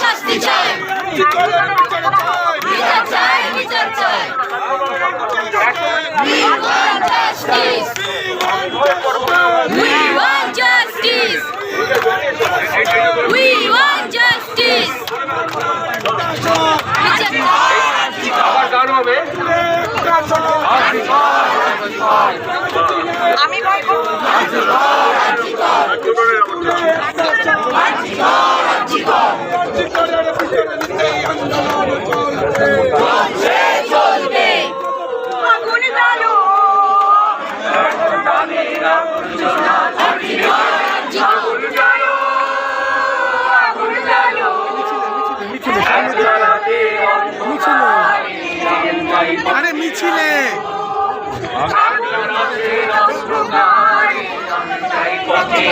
শাস্তি চাই, বিচার চাই, বিচার চাই। We want justice. We want justice. We want justice. আমি বলবো চলবে আগুন জ্বালো আরে মিছিলে পথে